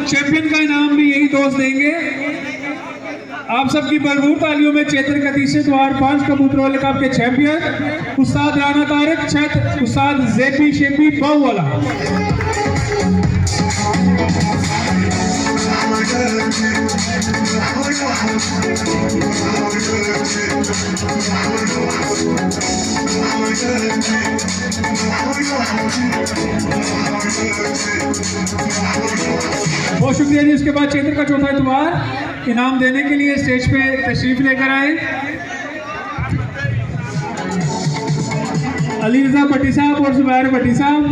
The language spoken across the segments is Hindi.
चैंपियन का इनाम भी यही दोस्त देंगे। आप सबकी भरपूर तालियों में चैत्र का तीसरे द्वार 5 कबूतरों वाले कप के चैंपियन उस्ताद राना तारिक छत उस्ताद जेपी शेपी बाऊ वाला। बहुत शुक्रिया जी। उसके बाद चैत्र का चौथा इतवार इनाम देने के लिए स्टेज पे तशरीफ लेकर आए अली रजा भट्टी साहब और जुबैर भट्टी साहब।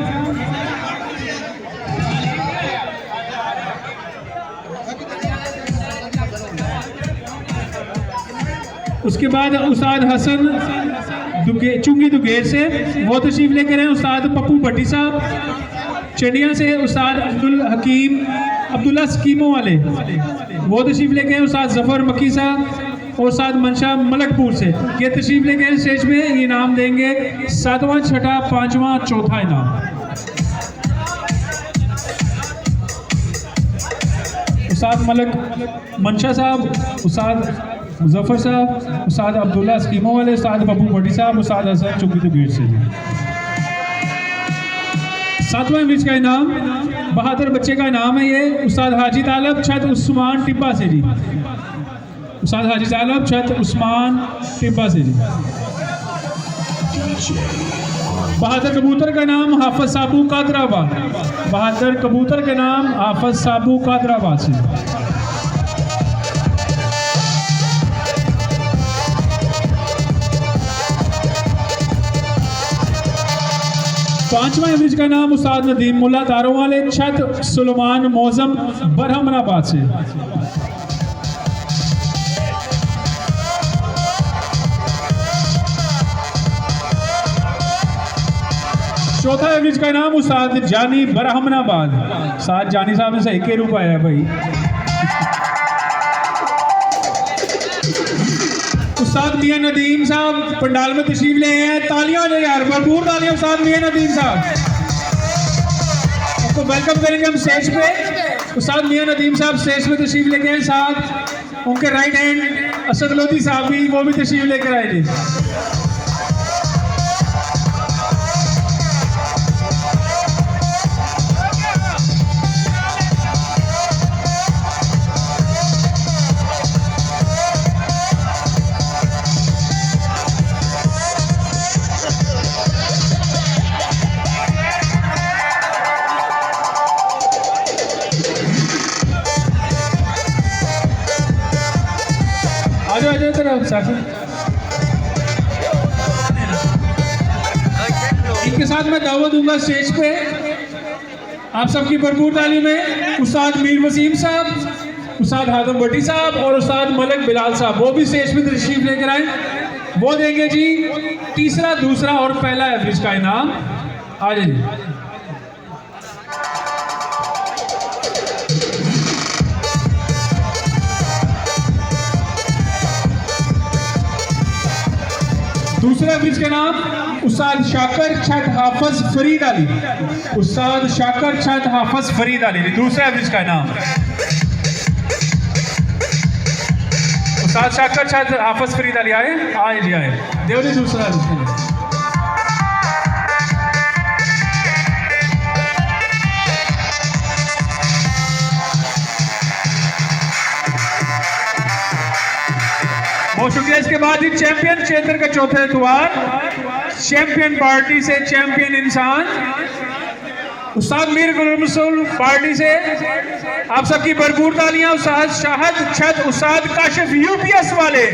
उसके बाद उस्ताद हसन चुंगी दुगेर से वो तशरीफ लेकर आए। उस्ताद पप्पू भट्टी साहब चंडिया से। उस्ताद अब्दुल्ला स्कीमों वाले वो तशरीफ लेके आए। उस्ताद जफर मक्की साहब और उस्ताद मंशा मलकपुर से ये तशरीफ लेके आए स्टेज पे। ये इनाम देंगे 7वां 6वां 5वां 4था इनाम। उस्ताद मलक मंशा साहब, उस्ताद मुजफ्फर साहब, उस्ताद अब्दुल्ला स्कीमों वाले, उस्ताद पप्पू भट्टी साहब, उस्ताद हसन चुंगी दुगेर से। 7वां विच का इनाम बहादुर बच्चे का इनाम है ये। उस्ताद हाजी तालब छत उस्मान टिब्बा से जी। उस्ताद हाजी तालब छत उस्मान टिब्बा से जी। बहादुर कबूतर का नाम हाफिज साबू कादराबाद। बहादुर कबूतर के नाम हाफिज साबू कादराबाद से। 5वां इमेज का नाम उस्ताद नदीम मुल्ला तारों वाले छत सुलेमान मौजम बरहमनाबाद से। चौथा इमेज का नाम उस्ताद जानी बरहमनाबाद। उस्ताद जानी साहब ने सही के रूप आया भाई। उस्ताद मियां नदीम साहब पंडाल में तशरीफ ले हैं। तालियां हो यार, भरपूर तालियां उस्ताद मियां नदीम साहब। आपको वेलकम करेंगे हम स्टेज पे। उस्ताद मियां नदीम साहब स्टेज पे तशरीफ लेके आए। साथ उनके राइट हैंड असद लोधी साहब भी वो भी तशरीफ लेकर आए थे। इनके साथ मैं दावत दूंगा स्टेज पे आप सबकी भरपूर ताली में उस्ताद मीर वसीम साहब, उस्ताद हादम भट्टी साहब और उस्ताद मलक बिलाल साहब वो भी स्टेज पे तशरीफ लेकर आए। वो देंगे जी तीसरा, दूसरा और पहला एवरेज का इनाम। आ जाइए। दूसरा ब्रिज का नाम उस्ताद शाकर छत हाफिज फरीद अली। उस्ताद शाकर छत हाफिज फरीद अली दूसरा ब्रिज का नाम। उस्ताद शाकर छत हाफिज फरीद अली आए जी आए देव जी दूसरा ब्रिज का नाम। बहुत शुक्रिया। इसके बाद ही चैंपियन क्षेत्र का चौथा द्वार चैंपियन पार्टी से चैंपियन इंसान उस्ताद मीर गुल रसूल पार्टी से आप सबकी भरपूर तालियां। उस्ताद शाहद छत उस्ताद काशिफ यूपीएस वाले।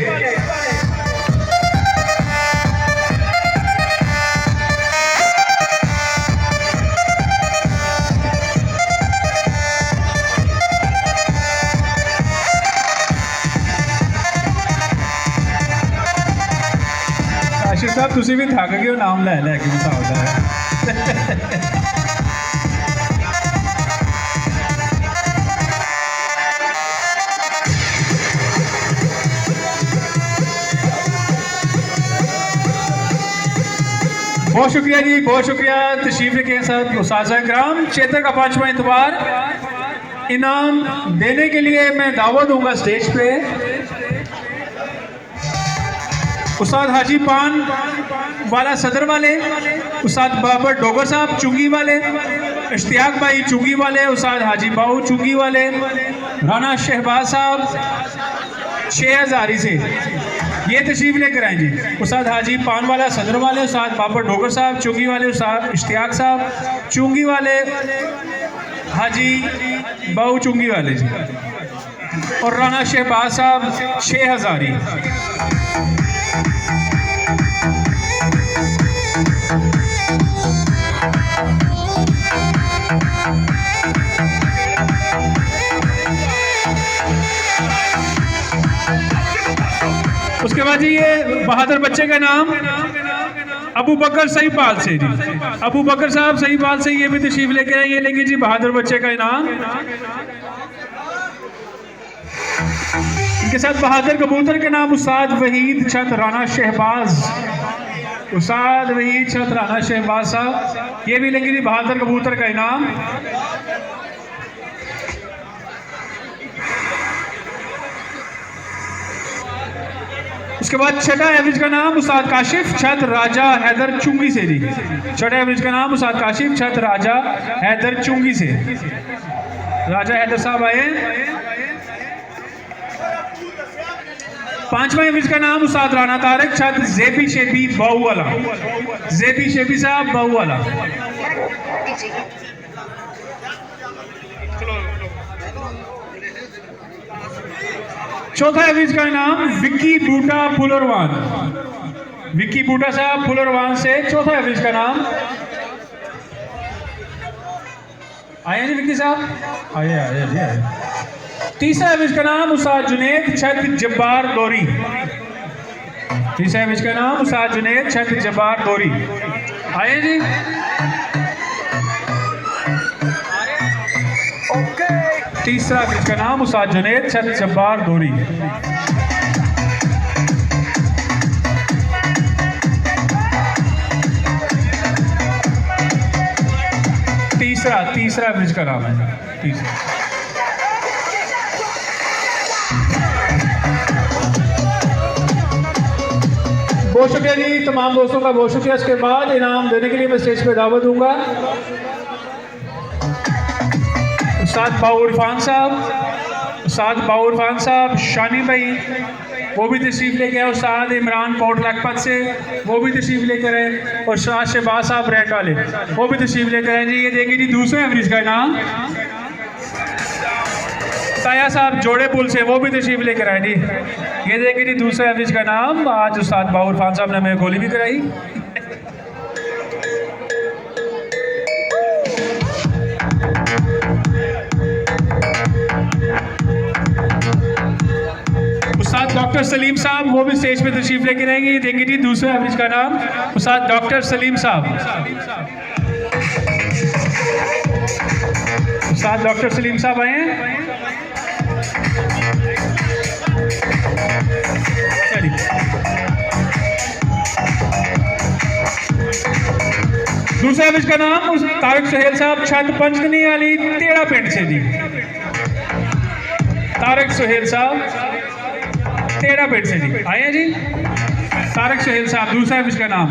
साहब तुसी भी थक गए हो नाम ले लैके बताओ बहुत शुक्रिया जी, बहुत शुक्रिया। तशरीफ लेके साथ उस्ताद-ए-किराम क्षेत्र का 5वां इतवार इनाम देने के लिए मैं दावत दूंगा स्टेज पे उस्ताद हाजी पान वाला सदर वाले, उस्ताद बाबर डोगर साहब चुंगी वाले, इश्तियाक भाई चुंगी वाले, उस्ताद हाजी बाऊ चुंगी वाले, राना शहबाज साहब 6000 से ये तशरीफ लेकर आए जी। उस्ताद हाजी पान वाला सदर वाले, उस्ताद बाबर डोगर साहब चुंगी वाले, उस्ताद इश्तियाक साहब चुंगी वाले, हाजी बाऊ चुंगी वाले जी, और राना शहबाज साहब 6000। उसके बाद जी ये बहादुर बच्चे का नाम अबू बकर सहीपाल से जी, अबू बकर साहब सहीपाल से ये भी तशरीफ लेके आए। ये लेंगे जी बहादुर बच्चे का इनाम। इनके साथ बहादुर कबूतर के नाम उस्ताद वहीद छत राना शहबाज, उस्ताद वहीद छत राना शहबाज साहब ये भी लेंगे जी बहादुर कबूतर का इनाम। उसके बाद छठा एवरेज का नाम उस्ताद काशिफ छत राजा हैदर चुंगी से जी, छठा एवरेज का नाम उस्ताद काशिफ छत राजा हैदर चुंगी से। राजा हैदर साहब आए। पांचवा एवरेज का नाम उस्ताद राना तारक छत जेबी शेबी बाऊ वाला, जेबी शेबी साहब बाऊ वाला। चौथा एवरेज का नाम विक्की बूटा फुलरवान, विक्की बूटा साहब फुलरवान से चौथा एवरेज का नाम। आए जी विक्की साहब, आए आए जी आए। तीसरा एवरेज का नाम उस्ताद जुनेद छत जब्बार दोरी, तीसरा एवरेज का नाम उस्ताद जुनेद छत जब्बार दोरी। आए जी तीसरा एवरेज का नाम उस्ताद जुनेद छत जब्बार दोरी। तीसरा एवरेज का नाम है तीसरा। बहुत शुक्रिया जी तमाम दोस्तों का, बहुत शुक्रिया। इसके बाद इनाम देने के लिए मैं स्टेज पे दावत दूंगा उस्ताद बाऊ इरफान साहब, उस्ताद बाऊ इरफान साहब शानी भाई वो भी तशरीफ लेके आए, उस्ताद इमरान कोट लखपत से वो भी तशरीफ लेकर आए, और शाह शहबाज साहब रेड वाले वो भी तशरीफ लेकर आए जी। ये देंगे जी दूसरे एवरेज का इनाम। ताया साहब जोड़े पुल से वो भी तशरीफ लेकर आए जी। ये देंगे जी दूसरे एवरेज का नाम। आज उस्ताद बाऊ इरफान साहब ने हमें गोली भी कराई। उस्ताद डॉक्टर सलीम साहब वो भी स्टेज पे तशरीफ लेके रहेंगे। ये देंगे जी दूसरे एवरेज का नाम उस्ताद डॉक्टर सलीम साहब, उस्ताद डॉक्टर सलीम साहब आए हैं। दूसरे एवरेज का नाम तारक सुहेल साहब छत पंचकनी वाली तेड़ा पिंड से जी, तारक सुहेल साहब तेड़ा पिंड से जी। आए हैं जी तारक सुहेल साहब दूसरा एवरेज का नाम।